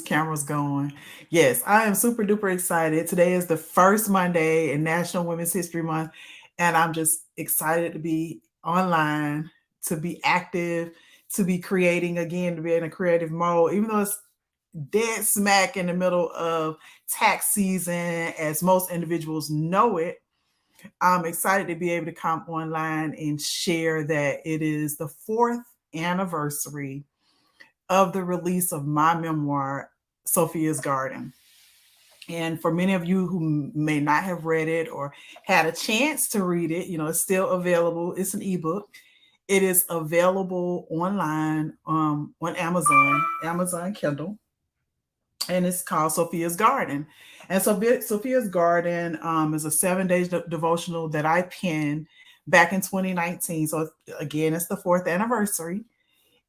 Camera's going. Yes, I am super duper excited. Today is the first Monday in National Women's History Month, and I'm just excited to be online, to be active, to be creating again, to be in a creative mode, even though it's dead smack in the middle of tax season, as most individuals know it. I'm excited to be able to come online and share that it is the fourth anniversary of the release of my memoir, Sophia's Garden. And for many of you who may not have read it or had a chance to read it, it's still available. It's an ebook. It is available online on Amazon Kindle, and it's called Sophia's Garden. And so Sophia's Garden is a 7 day devotional that I penned back in 2019. So again, it's the fourth anniversary.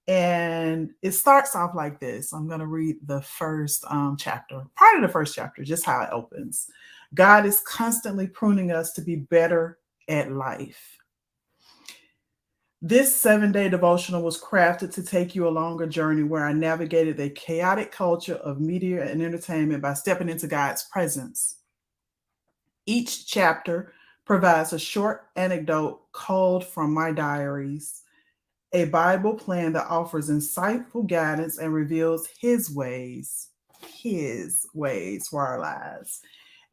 And it starts off like this. I'm going to read the first chapter, part of the first chapter, just how it opens. God is constantly pruning us to be better at life. This 7 day devotional was crafted to take you along a journey where I navigated the chaotic culture of media and entertainment by stepping into God's presence. Each chapter provides a short anecdote culled from my diaries, a Bible plan that offers insightful guidance and reveals His ways for our lives.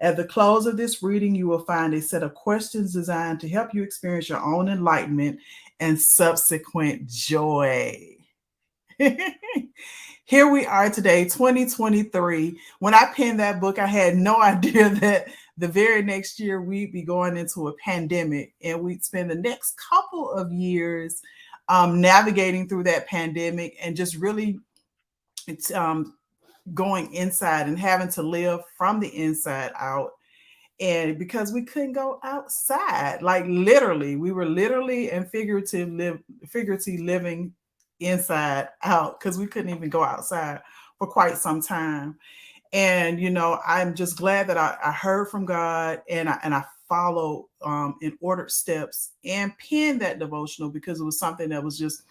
At the close of this reading, you will find a set of questions designed to help you experience your own enlightenment and subsequent joy. Here we are today, 2023. When I penned that book, I had no idea that the very next year we'd be going into a pandemic and we'd spend the next couple of years navigating through that pandemic and just really it's, going inside and having to live from the inside out. And because we couldn't go outside, like literally, we were literally and figuratively living inside out because we couldn't even go outside for quite some time. And I'm just glad that I heard from God, and I followed in ordered steps and penned that devotional because it was something that was just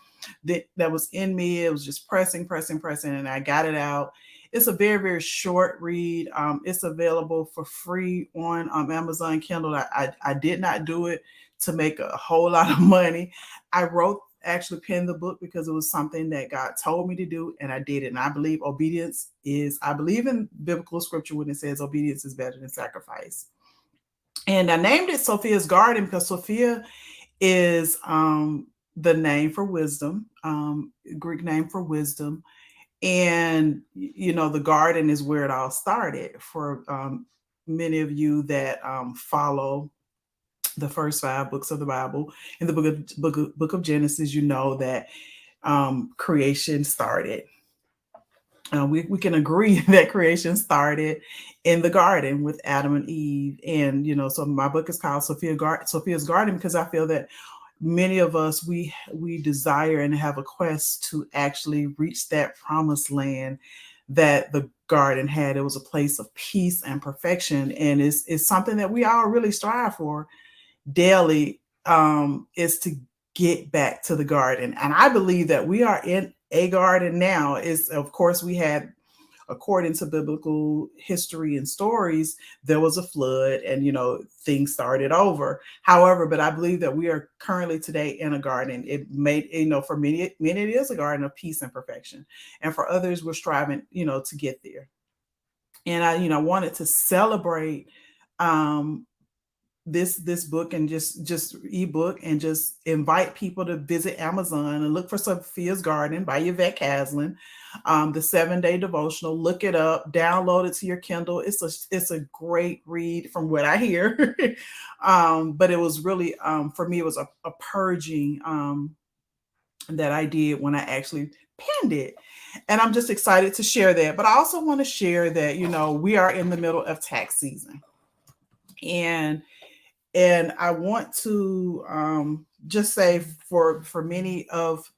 that was in me. It was just pressing, and I got it out. It's a very, very short read. It's available for free on Amazon Kindle. I did not do it to make a whole lot of money. I actually penned the book because it was something that God told me to do, and I did it. And I believe in biblical scripture when it says obedience is better than sacrifice. And I named it Sophia's Garden because Sophia is the name for wisdom, Greek name for wisdom. And, the garden is where it all started for many of you that follow the first 5 books of the Bible. In the book of Genesis, that creation started. We can agree that creation started in the garden with Adam and Eve. And, so my book is called Sophia's Garden because I feel that many of us, we desire and have a quest to actually reach that promised land that the garden had. It was a place of peace and perfection. And it's something that we all really strive for daily, is to get back to the garden. And I believe that we are in a garden now. Is, of course, we had, according to biblical history and stories, there was a flood and things started over. However, but I believe that we are currently today in a garden. It made, for many it is a garden of peace and perfection, and for others we're striving to get there. And I wanted to celebrate this book and just ebook, and just invite people to visit Amazon and look for Sophia's Garden by Yvette Caslin, the 7 day devotional. Look it up, download it to your Kindle. It's a great read from what I hear. But it was really, for me, it was a purging that I did when I actually penned it. And I'm just excited to share that. But I also want to share that, we are in the middle of tax season. And I want to just say for many of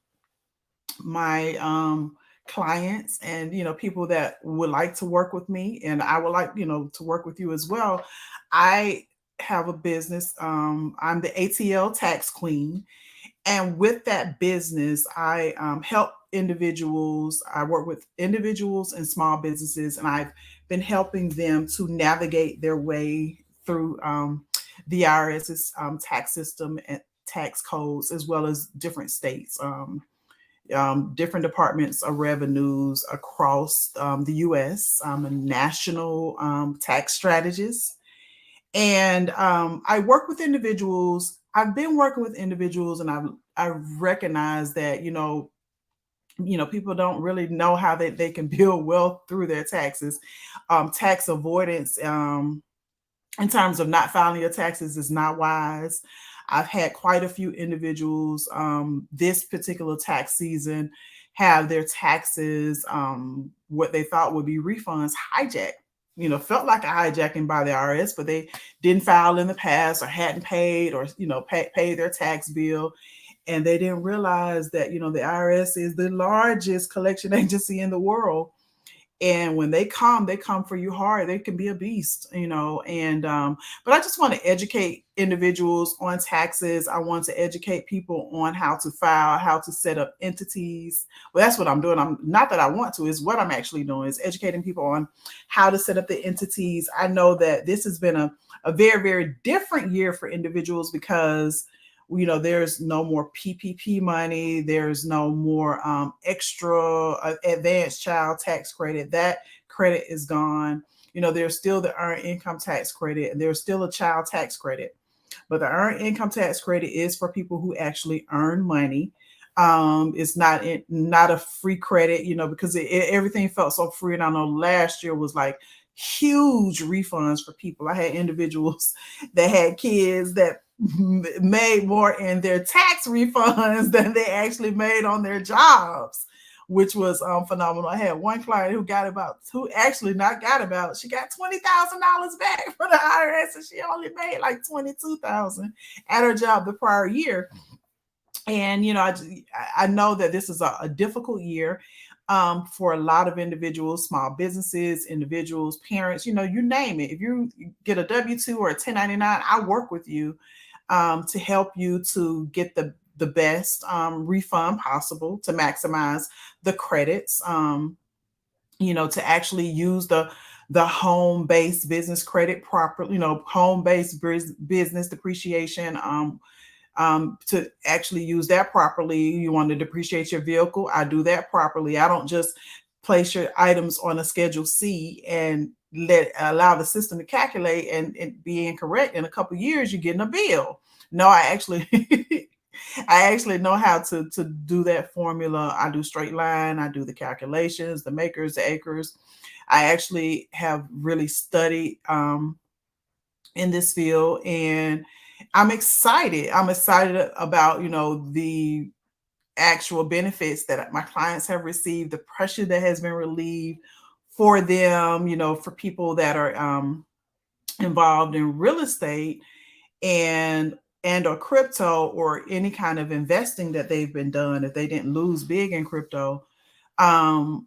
my clients and people that would like to work with me, and I would like to work with you as well. I have a business. I'm the ATL tax queen, and with that business, I help individuals. I work with individuals and small businesses, and I've been helping them to navigate their way through the IRS's tax system and tax codes, as well as different states. Different departments of revenues across the U.S. I'm a national tax strategist, and I work with individuals. I've been working with individuals, and I recognize that people don't really know how they can build wealth through their taxes. Tax avoidance, in terms of not filing your taxes, is not wise. I've had quite a few individuals this particular tax season have their taxes, what they thought would be refunds, hijacked. Felt like a hijacking by the IRS, but they didn't file in the past, or hadn't paid, or pay their tax bill, and they didn't realize that the IRS is the largest collection agency in the world. And when they come for you hard. They can be a beast. And but I just want to educate individuals on taxes. I want to educate people on how to file, how to set up entities. Well, that's what I'm doing. I'm not that I want to, is what I'm actually doing, is educating people on how to set up the entities. I know that this has been a very, very different year for individuals, because there's no more PPP money. There's no more extra advanced child tax credit. That credit is gone. There's still the earned income tax credit, and there's still a child tax credit. But the earned income tax credit is for people who actually earn money. It's not a free credit, because everything felt so free. And I know last year was like huge refunds for people. I had individuals that had kids that made more in their tax refunds than they actually made on their jobs, which was phenomenal. I had one client who actually not got about, she got $20,000 back from the IRS, and she only made like $22,000 at her job the prior year. And I know that this is a difficult year for a lot of individuals, small businesses, individuals, parents, you name it. If you get a W-2 or a 1099, I work with you to help you to get the best refund possible, to maximize the credits, to actually use the home-based business credit properly, home-based business depreciation, to actually use that properly. You want to depreciate your vehicle, I do that properly. I don't just place your items on a Schedule C and allow the system to calculate and be incorrect. In a couple of years, you're getting a bill. No, I actually I actually know how to do that formula. I do straight line, I do the calculations, the makers, the acres. I actually have really studied in this field, and I'm excited. I'm excited about, the actual benefits that my clients have received, the pressure that has been relieved for them, for people that are involved in real estate and or crypto, or any kind of investing that they've been done. If they didn't lose big in crypto, I'm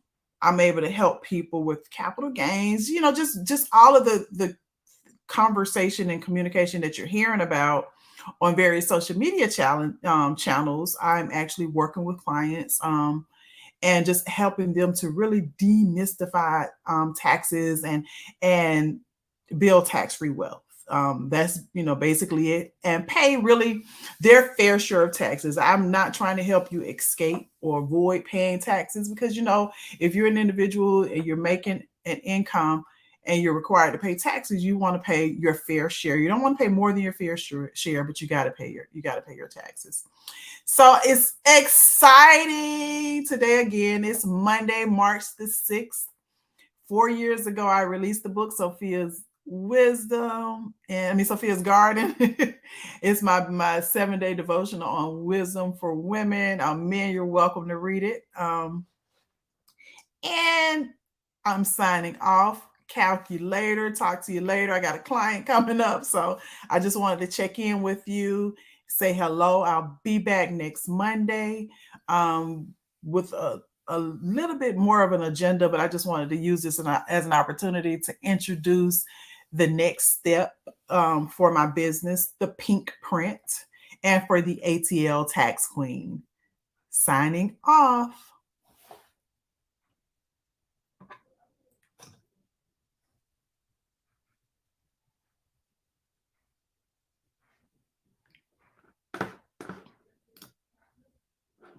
able to help people with capital gains, just all of the conversation and communication that you're hearing about on various social media channels. I'm actually working with clients and just helping them to really demystify taxes and build tax-free wealth. That's basically it, and pay really their fair share of taxes. I'm not trying to help you escape or avoid paying taxes, because if you're an individual and you're making an income and you're required to pay taxes, you want to pay your fair share. You don't want to pay more than your fair share, but you got to pay your taxes. So it's exciting today. Again, it's Monday, March the 6th. 4 years ago, I released the book, Sophia's Garden. It's my 7-day devotional on wisdom for women. Men, you're welcome to read it. And I'm signing off. Calculator. Talk to you later. I got a client coming up, so I just wanted to check in with you, say hello. I'll be back next Monday with a little bit more of an agenda, but I just wanted to use this as an opportunity to introduce the next step for my business, the Pink Print, and for the ATL Tax Queen. Signing off.